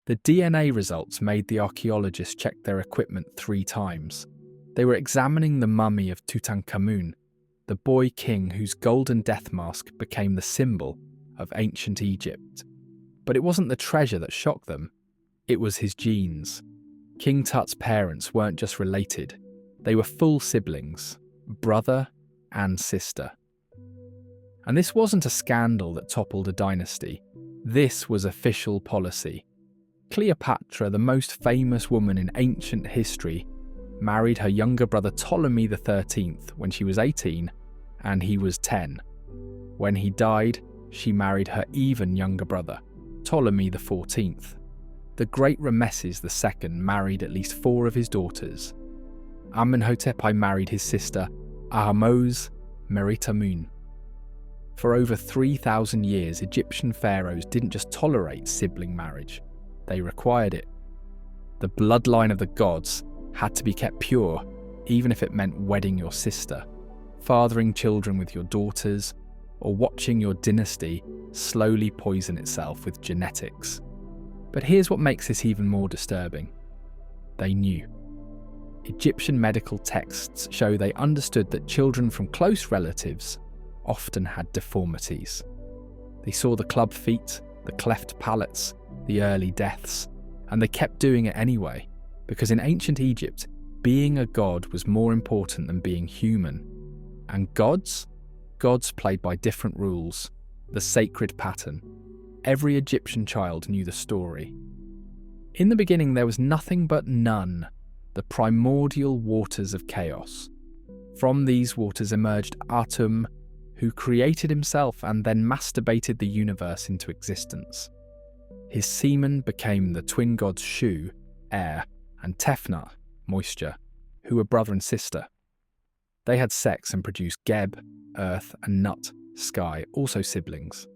The DNA results made the archaeologists check their equipment 3 times. They were examining the mummy of Tutankhamun, the boy king whose golden death mask became the symbol of ancient Egypt. But it wasn't the treasure that shocked them, it was his genes. King Tut's parents weren't just related, they were full siblings, brother and sister. And this wasn't a scandal that toppled a dynasty, this was official policy. Cleopatra, the most famous woman in ancient history, married her younger brother Ptolemy XIII when she was 18 and he was 10. When he died, she married her even younger brother, Ptolemy XIV. The great Ramesses II married at least 4 of his daughters. Amenhotep I married his sister, Ahmose Meritamun. For over 3,000 years, Egyptian pharaohs didn't just tolerate sibling marriage, they required it. The bloodline of the gods had to be kept pure, even if it meant wedding your sister, fathering children with your daughters, or watching your dynasty slowly poison itself with genetics. But here's what makes this even more disturbing. They knew. Egyptian medical texts show they understood that children from close relatives often had deformities. They saw the club feet, the cleft palates, the early deaths, and they kept doing it anyway, because in ancient Egypt, being a god was more important than being human. And gods? Gods played by different rules, the sacred pattern. Every Egyptian child knew the story. In the beginning, there was nothing but none, the primordial waters of chaos. From these waters emerged Atum, who created himself and then masturbated the universe into existence. His semen became the twin gods Shu, air, and Tefnut, moisture, who were brother and sister. They had sex and produced Geb, earth, and Nut, sky, also siblings.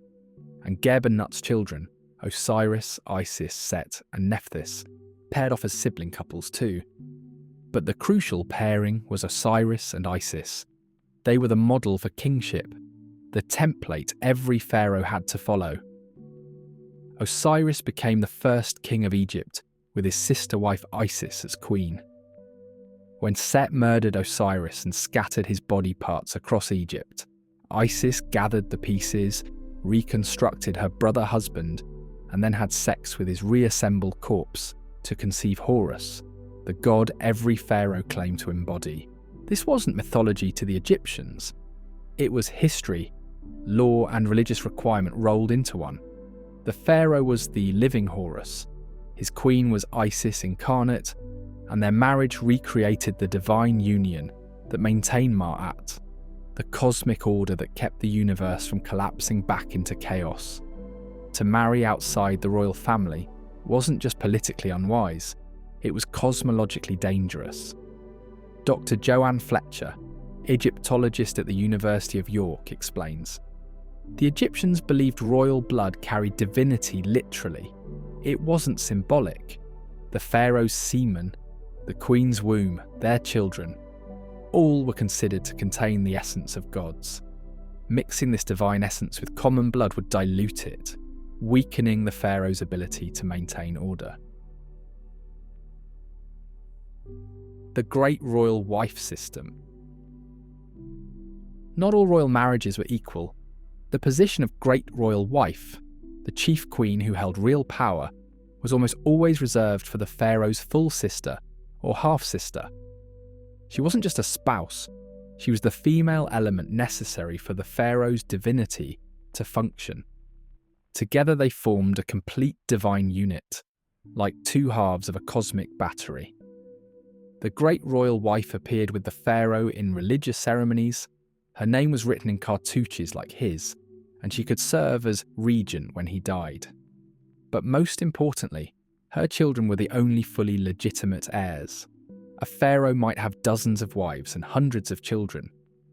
And Geb and Nut's children, Osiris, Isis, Set, and Nephthys, paired off as sibling couples too. But the crucial pairing was Osiris and Isis. They were the model for kingship, the template every pharaoh had to follow. Osiris became the first king of Egypt, with his sister wife Isis as queen. When Set murdered Osiris and scattered his body parts across Egypt, Isis gathered the pieces, reconstructed her brother husband, and then had sex with his reassembled corpse to conceive Horus, the god every pharaoh claimed to embody. This wasn't mythology to the Egyptians. It was history, law, and religious requirement rolled into one. The pharaoh was the living Horus, his queen was Isis incarnate, and their marriage recreated the divine union that maintained Ma'at, the cosmic order that kept the universe from collapsing back into chaos. To marry outside the royal family wasn't just politically unwise, it was cosmologically dangerous. Dr. Joanne Fletcher, Egyptologist at the University of York, explains, "The Egyptians believed royal blood carried divinity literally. It wasn't symbolic. The pharaoh's semen, the queen's womb, their children, all were considered to contain the essence of gods. Mixing this divine essence with common blood would dilute it, weakening the pharaoh's ability to maintain order." The Great Royal Wife System. Not all royal marriages were equal. The position of Great Royal Wife, the chief queen who held real power, was almost always reserved for the pharaoh's full sister or half-sister. She wasn't just a spouse, she was the female element necessary for the pharaoh's divinity to function. Together they formed a complete divine unit, like 2 halves of a cosmic battery. The Great Royal Wife appeared with the pharaoh in religious ceremonies. Her name was written in cartouches like his, and she could serve as regent when he died. But most importantly, her children were the only fully legitimate heirs. A pharaoh might have dozens of wives and hundreds of children,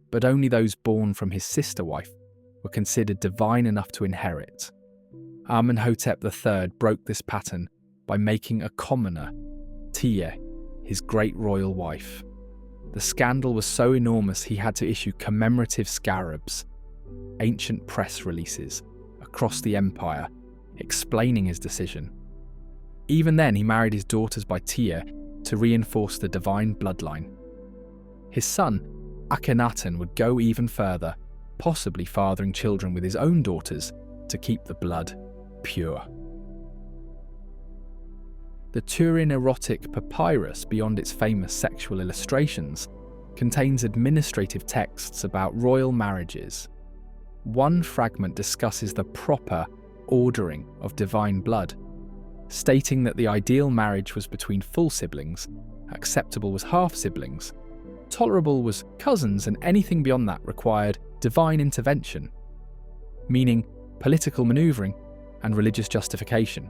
but only those born from his sister wife were considered divine enough to inherit. Amenhotep III broke this pattern by making a commoner, Tiye, his great royal wife. The scandal was so enormous he had to issue commemorative scarabs, ancient press releases, across the empire, explaining his decision. Even then, he married his daughters by tier to reinforce the divine bloodline. His son, Akhenaten, would go even further, possibly fathering children with his own daughters to keep the blood pure. The Turin erotic papyrus, beyond its famous sexual illustrations, contains administrative texts about royal marriages. One fragment discusses the proper ordering of divine blood, stating that the ideal marriage was between full siblings, acceptable was half-siblings, tolerable was cousins, and anything beyond that required divine intervention, meaning political manoeuvring and religious justification.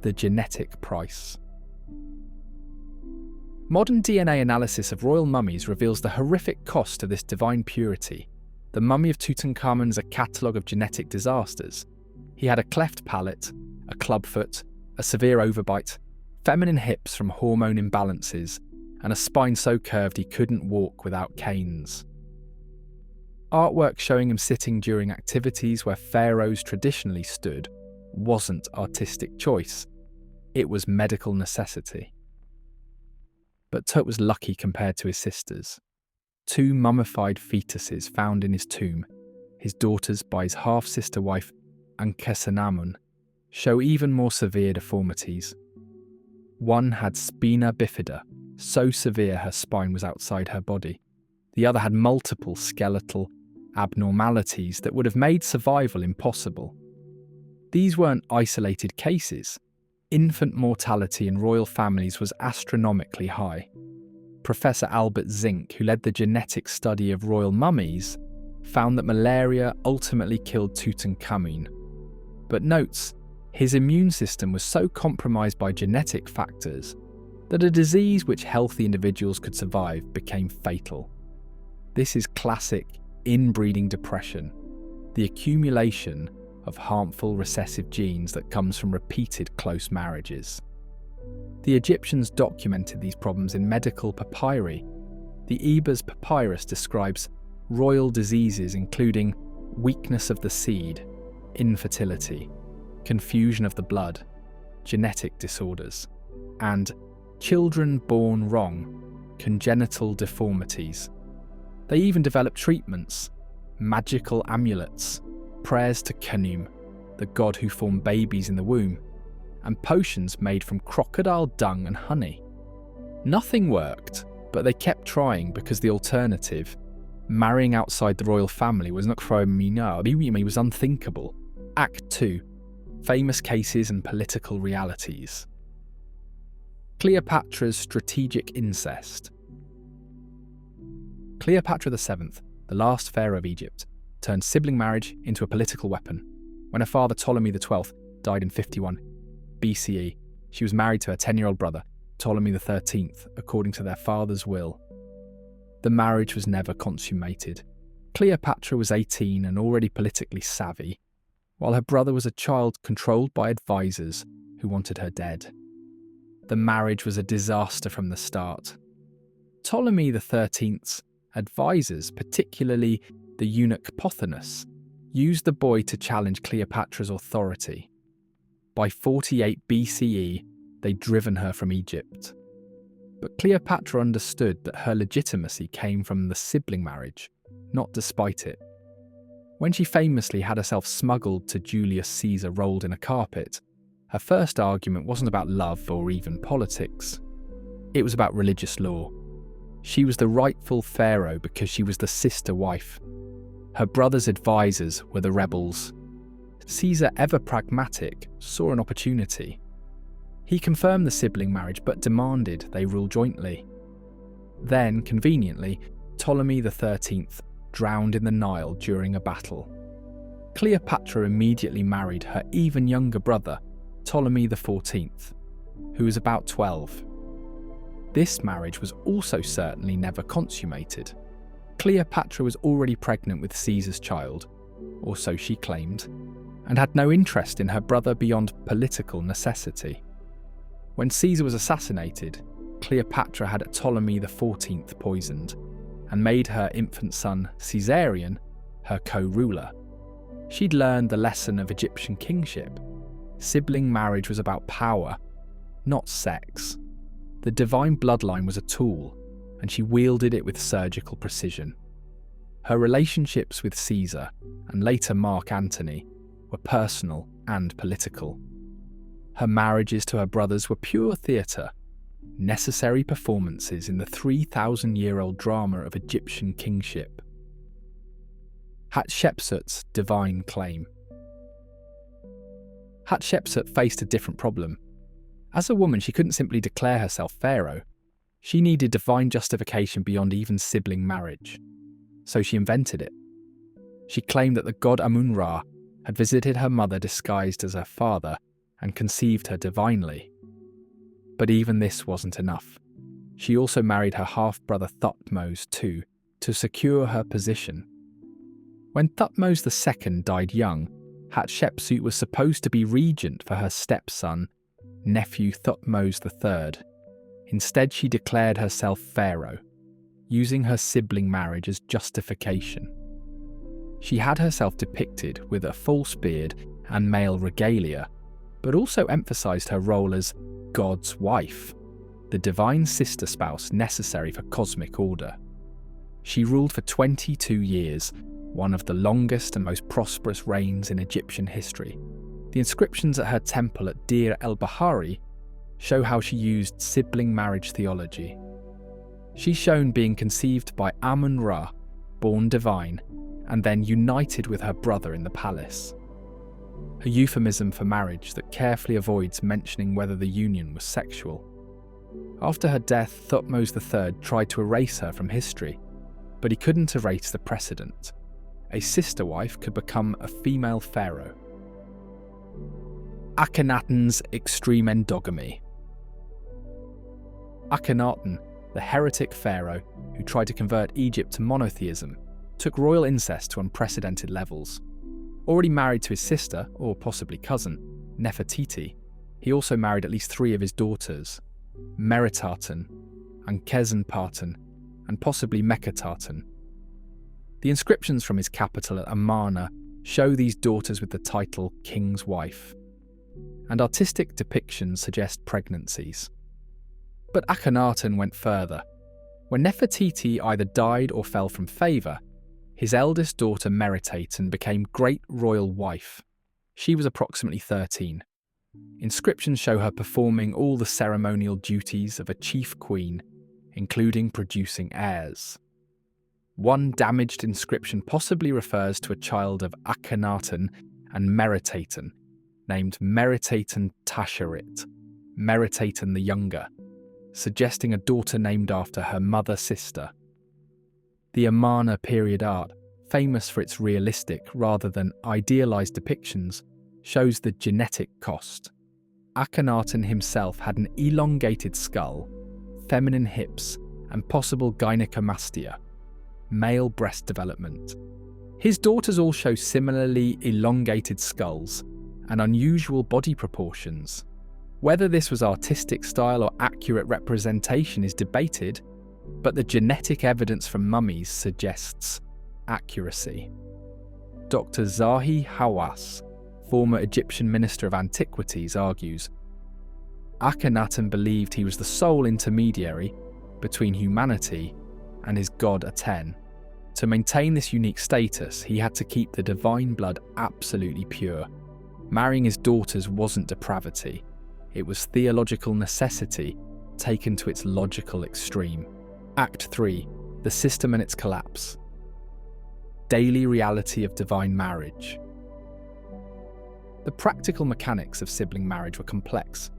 The genetic price. Modern DNA analysis of royal mummies reveals the horrific cost of this divine purity. The mummy of Tutankhamun is a catalogue of genetic disasters. He had a cleft palate, a clubfoot, a severe overbite, feminine hips from hormone imbalances, and a spine so curved he couldn't walk without canes. Artwork showing him sitting during activities where pharaohs traditionally stood wasn't artistic choice. It was medical necessity. But Tut was lucky compared to his sisters. 2 mummified fetuses found in his tomb, his daughters by his half-sister wife Akhenaten, show even more severe deformities. One had spina bifida, so severe her spine was outside her body. The other had multiple skeletal abnormalities that would have made survival impossible. These weren't isolated cases. Infant mortality in royal families was astronomically high. Professor Albert Zink, who led the genetic study of royal mummies, found that malaria ultimately killed Tutankhamun, but notes his immune system was so compromised by genetic factors that a disease which healthy individuals could survive became fatal. This is classic inbreeding depression, the accumulation of harmful recessive genes that comes from repeated close marriages. The Egyptians documented these problems in medical papyri. The Ebers papyrus describes royal diseases including weakness of the seed, infertility, confusion of the blood, genetic disorders, and children born wrong, congenital deformities. They even developed treatments, magical amulets, prayers to Khnum, the god who formed babies in the womb, and potions made from crocodile dung and honey. Nothing worked, but they kept trying because the alternative, marrying outside the royal family, was was unthinkable. Act 2. Famous cases and political realities. Cleopatra's strategic incest. Cleopatra VII, the last pharaoh of Egypt, turned sibling marriage into a political weapon. When her father Ptolemy XII died in 51 BCE, she was married to her 10-year-old brother, Ptolemy XIII, according to their father's will. The marriage was never consummated. Cleopatra was 18 and already politically savvy, while her brother was a child controlled by advisors who wanted her dead. The marriage was a disaster from the start. Ptolemy XIII's advisors, particularly the eunuch Pothinus, used the boy to challenge Cleopatra's authority. By 48 BCE, they'd driven her from Egypt. But Cleopatra understood that her legitimacy came from the sibling marriage, not despite it. When she famously had herself smuggled to Julius Caesar rolled in a carpet, her first argument wasn't about love or even politics. It was about religious law. She was the rightful pharaoh because she was the sister wife. Her brother's advisors were the rebels. Caesar, ever pragmatic, saw an opportunity. He confirmed the sibling marriage but demanded they rule jointly. Then, conveniently, Ptolemy XIII drowned in the Nile during a battle. Cleopatra immediately married her even younger brother, Ptolemy XIV, who was about 12. This marriage was also certainly never consummated. Cleopatra was already pregnant with Caesar's child, or so she claimed, and had no interest in her brother beyond political necessity. When Caesar was assassinated, Cleopatra had Ptolemy XIV poisoned, and made her infant son, Caesarion, her co-ruler. She'd learned the lesson of Egyptian kingship. Sibling marriage was about power, not sex. The divine bloodline was a tool, and she wielded it with surgical precision. Her relationships with Caesar, and later Mark Antony, were personal and political. Her marriages to her brothers were pure theatre, necessary performances in the 3,000-year-old drama of Egyptian kingship. Hatshepsut's divine claim. Hatshepsut faced a different problem. As a woman, she couldn't simply declare herself pharaoh. She needed divine justification beyond even sibling marriage. So she invented it. She claimed that the god Amun-Ra had visited her mother disguised as her father and conceived her divinely. But even this wasn't enough. She also married her half-brother Thutmose II to secure her position. When Thutmose II died young, Hatshepsut was supposed to be regent for her stepson, nephew Thutmose III. Instead, she declared herself pharaoh, using her sibling marriage as justification. She had herself depicted with a false beard and male regalia, but also emphasised her role as God's wife, the divine sister spouse necessary for cosmic order. She ruled for 22 years, one of the longest and most prosperous reigns in Egyptian history. The inscriptions at her temple at Deir el-Bahari show how she used sibling marriage theology. She's shown being conceived by Amun-Ra, born divine, and then united with her brother in the palace. A euphemism for marriage that carefully avoids mentioning whether the union was sexual. After her death, Thutmose III tried to erase her from history, but he couldn't erase the precedent. A sister wife could become a female pharaoh. Akhenaten's extreme endogamy. Akhenaten, the heretic pharaoh who tried to convert Egypt to monotheism, took royal incest to unprecedented levels. Already married to his sister, or possibly cousin, Nefertiti, he also married at least 3 of his daughters, Meritaten, Ankhesenpaten, and possibly Meketaten. The inscriptions from his capital at Amarna show these daughters with the title King's Wife, and artistic depictions suggest pregnancies. But Akhenaten went further. When Nefertiti either died or fell from favour, his eldest daughter Meritaten became great royal wife. She was approximately 13. Inscriptions show her performing all the ceremonial duties of a chief queen, including producing heirs. One damaged inscription possibly refers to a child of Akhenaten and Meritaten, named Meritaten Tasherit, Meritaten the Younger, suggesting a daughter named after her mother-sister. The Amarna period art, famous for its realistic rather than idealised depictions, shows the genetic cost. Akhenaten himself had an elongated skull, feminine hips, and possible gynecomastia, male breast development. His daughters all show similarly elongated skulls and unusual body proportions. Whether this was artistic style or accurate representation is debated, but the genetic evidence from mummies suggests accuracy. Dr. Zahi Hawass, former Egyptian Minister of Antiquities, argues Akhenaten believed he was the sole intermediary between humanity and his god Aten. To maintain this unique status, he had to keep the divine blood absolutely pure. Marrying his daughters wasn't depravity, it was theological necessity taken to its logical extreme. Act 3. The System and its Collapse. Daily reality of divine marriage. The practical mechanics of sibling marriage were complex.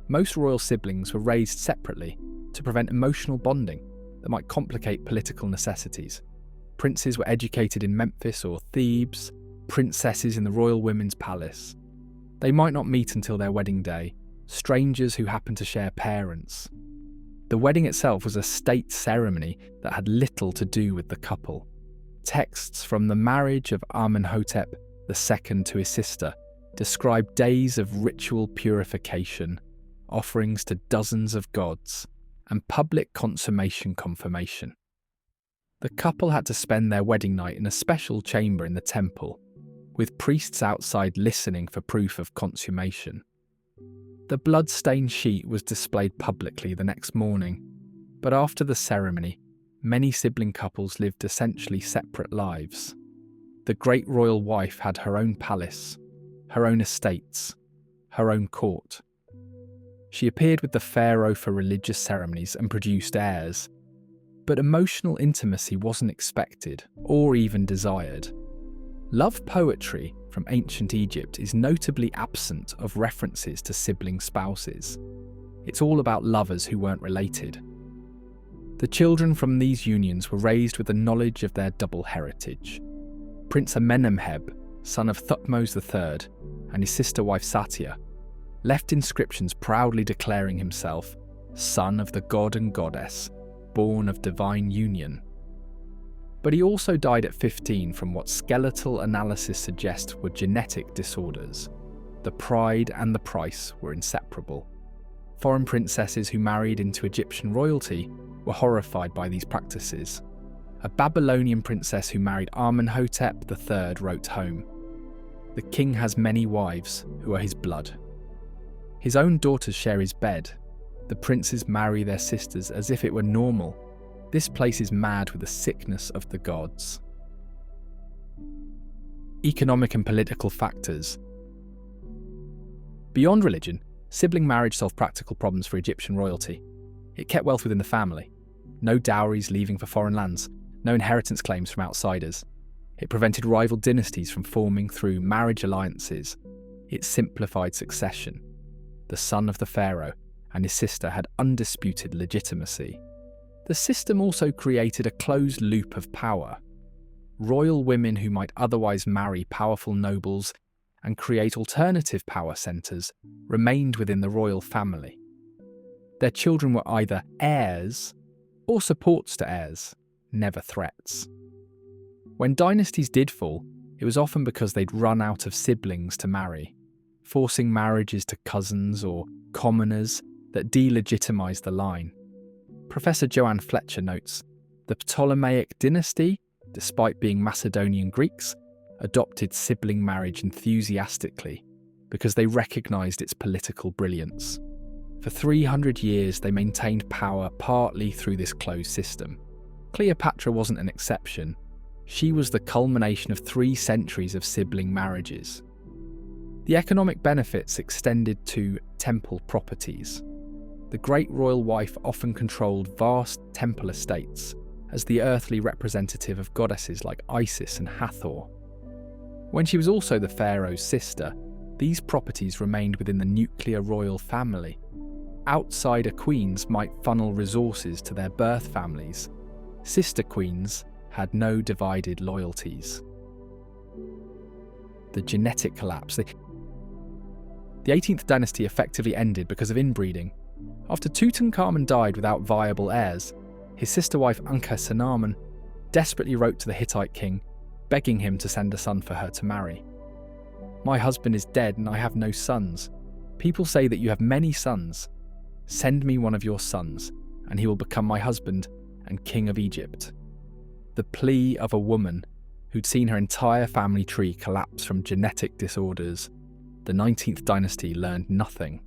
Most royal siblings were raised separately to prevent emotional bonding that might complicate political necessities. Princes were educated in Memphis or Thebes, princesses in the royal women's palace. They might not meet until their wedding day, strangers who happened to share parents. The wedding itself was a state ceremony that had little to do with the couple. Texts from the marriage of Amenhotep II to his sister describe days of ritual purification, offerings to dozens of gods, and public consummation confirmation. The couple had to spend their wedding night in a special chamber in the temple, with priests outside listening for proof of consummation. The blood-stained sheet was displayed publicly the next morning, but after the ceremony, many sibling couples lived essentially separate lives. The great royal wife had her own palace, her own estates, her own court. She appeared with the pharaoh for religious ceremonies and produced heirs, but emotional intimacy wasn't expected or even desired. Love poetry from ancient Egypt is notably absent of references to sibling spouses. It's all about lovers who weren't related. The children from these unions were raised with the knowledge of their double heritage. Prince Amenemheb, son of Thutmose III, and his sister wife Satia, left inscriptions proudly declaring himself son of the god and goddess, born of divine union. But he also died at 15 from what skeletal analysis suggests were genetic disorders. The pride and the price were inseparable. Foreign princesses who married into Egyptian royalty were horrified by these practices. A Babylonian princess who married Amenhotep III wrote home, "The king has many wives who are his blood." His own daughters share his bed. The princes marry their sisters as if it were normal. This place is mad with the sickness of the gods. Economic and political factors. Beyond religion, sibling marriage solved practical problems for Egyptian royalty. It kept wealth within the family. No dowries leaving for foreign lands. No inheritance claims from outsiders. It prevented rival dynasties from forming through marriage alliances. It simplified succession. The son of the pharaoh and his sister had undisputed legitimacy. The system also created a closed loop of power. Royal women who might otherwise marry powerful nobles and create alternative power centres remained within the royal family. Their children were either heirs or supports to heirs, never threats. When dynasties did fall, it was often because they'd run out of siblings to marry, forcing marriages to cousins or commoners that delegitimised the line. Professor Joanne Fletcher notes, the Ptolemaic dynasty, despite being Macedonian Greeks, adopted sibling marriage enthusiastically because they recognised its political brilliance. For 300 years they maintained power partly through this closed system. Cleopatra wasn't an exception. She was the culmination of 3 centuries of sibling marriages. The economic benefits extended to temple properties. The great royal wife often controlled vast temple estates as the earthly representative of goddesses like Isis and Hathor. When she was also the pharaoh's sister, these properties remained within the nuclear royal family. Outsider queens might funnel resources to their birth families. Sister queens had no divided loyalties. The genetic collapse. The 18th dynasty effectively ended because of inbreeding. After Tutankhamun died without viable heirs, his sister wife Ankhesenamun desperately wrote to the Hittite king, begging him to send a son for her to marry. "My husband is dead and I have no sons. People say that you have many sons. Send me one of your sons, and he will become my husband and king of Egypt." The plea of a woman who'd seen her entire family tree collapse from genetic disorders. The 19th dynasty learned nothing.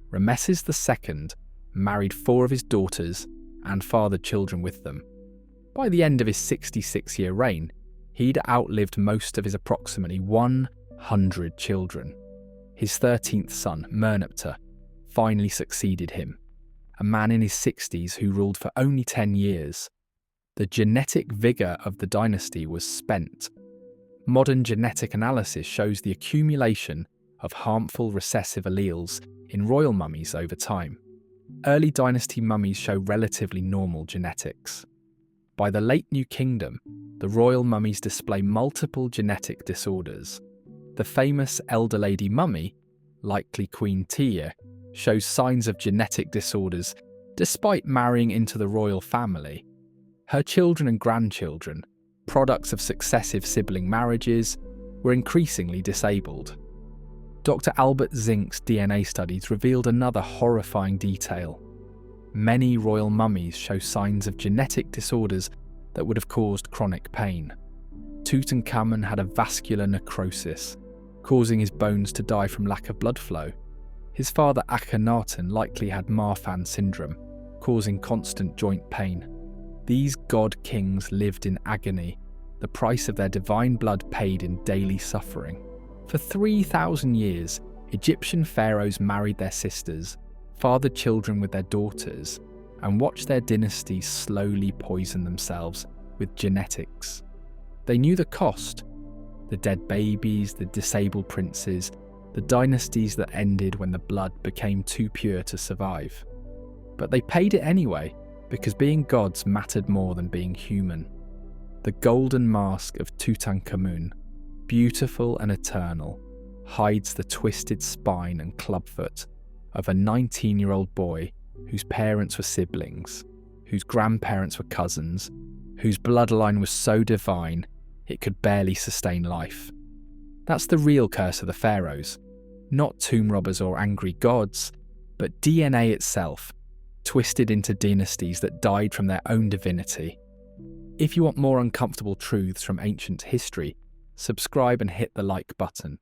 Ramesses II married 4 of his daughters and fathered children with them. By the end of his 66-year reign, he'd outlived most of his approximately 100 children. His 13th son, Merneptah, finally succeeded him, a man in his 60s who ruled for only 10 years. The genetic vigour of the dynasty was spent. Modern genetic analysis shows the accumulation of harmful recessive alleles in royal mummies over time. Early dynasty mummies show relatively normal genetics. By the late New Kingdom, the royal mummies display multiple genetic disorders. The famous elder lady mummy, likely Queen Tiye, shows signs of genetic disorders despite marrying into the royal family. Her children and grandchildren, products of successive sibling marriages, were increasingly disabled. Dr. Albert Zink's DNA studies revealed another horrifying detail. Many royal mummies show signs of genetic disorders that would have caused chronic pain. Tutankhamun had a vascular necrosis, causing his bones to die from lack of blood flow. His father Akhenaten likely had Marfan syndrome, causing constant joint pain. These god kings lived in agony, the price of their divine blood paid in daily suffering. For 3,000 years, Egyptian pharaohs married their sisters, fathered children with their daughters, and watched their dynasties slowly poison themselves with genetics. They knew the cost: the dead babies, the disabled princes, the dynasties that ended when the blood became too pure to survive. But they paid it anyway, because being gods mattered more than being human. The golden mask of Tutankhamun, beautiful and eternal, hides the twisted spine and clubfoot of a 19-year-old boy whose parents were siblings, whose grandparents were cousins, whose bloodline was so divine it could barely sustain life. That's the real curse of the pharaohs, not tomb robbers or angry gods, but DNA itself, twisted into dynasties that died from their own divinity. If you want more uncomfortable truths from ancient history, subscribe and hit the like button.